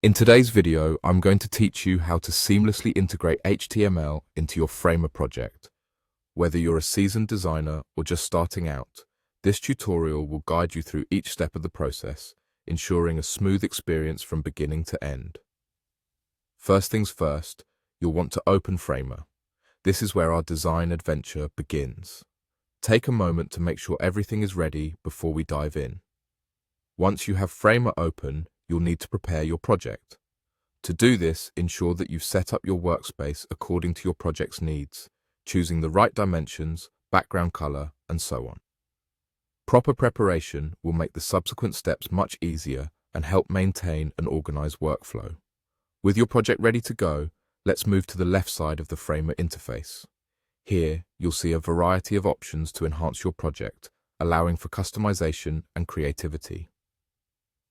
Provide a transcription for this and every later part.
In today's video, I'm going to teach you how to seamlessly integrate HTML into your Framer project. Whether you're a seasoned designer or just starting out, this tutorial will guide you through each step of the process, ensuring a smooth experience from beginning to end. First things first, you'll want to open Framer. This is where our design adventure begins. Take a moment to make sure everything is ready before we dive in. Once you have Framer open, you'll need to prepare your project. To do this, ensure that you've set up your workspace according to your project's needs, choosing the right dimensions, background color, and so on. Proper preparation will make the subsequent steps much easier and help maintain an organized workflow. With your project ready to go, let's move to the left side of the Framer interface. Here, you'll see a variety of options to enhance your project, allowing for customization and creativity.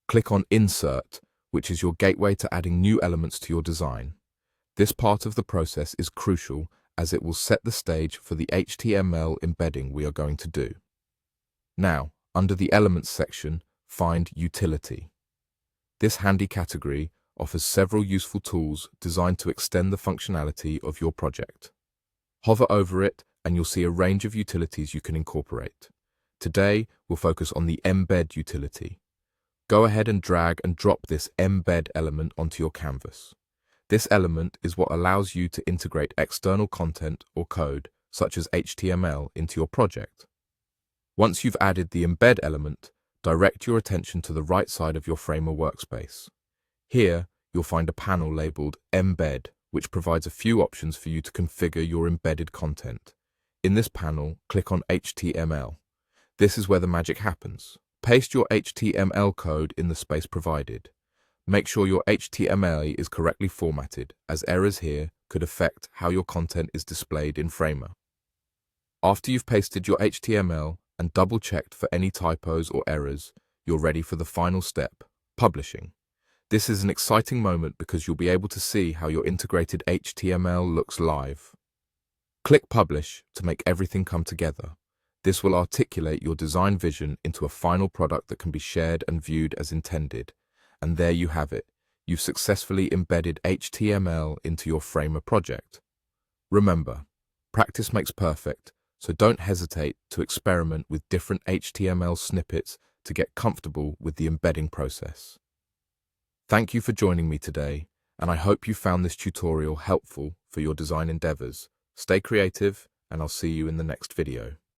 Click on Insert, which is your gateway to adding new elements to your design. This part of the process is crucial as it will set the stage for the HTML embedding we are going to do. Now, under the Elements section, find Utility. This handy category offers several useful tools designed to extend the functionality of your project. Hover over it and you'll see a range of utilities you can incorporate. Today, we'll focus on the Embed utility. Go ahead and drag and drop this embed element onto your canvas. This element is what allows you to integrate external content or code, such as HTML, into your project. Once you've added the embed element, direct your attention to the right side of your Framer workspace. Here, you'll find a panel labeled Embed, which provides a few options for you to configure your embedded content. In this panel, click on HTML. This is where the magic happens. Paste your HTML code in the space provided. Make sure your HTML is correctly formatted, as errors here could affect how your content is displayed in Framer. After you've pasted your HTML and double-checked for any typos or errors, you're ready for the final step, publishing. This is an exciting moment because you'll be able to see how your integrated HTML looks live. Click Publish to make everything come together. This will articulate your design vision into a final product that can be shared and viewed as intended. And there you have it. You've successfully embedded HTML into your Framer project. Remember, practice makes perfect, so don't hesitate to experiment with different HTML snippets to get comfortable with the embedding process. Thank you for joining me today, and I hope you found this tutorial helpful for your design endeavors. Stay creative, and I'll see you in the next video.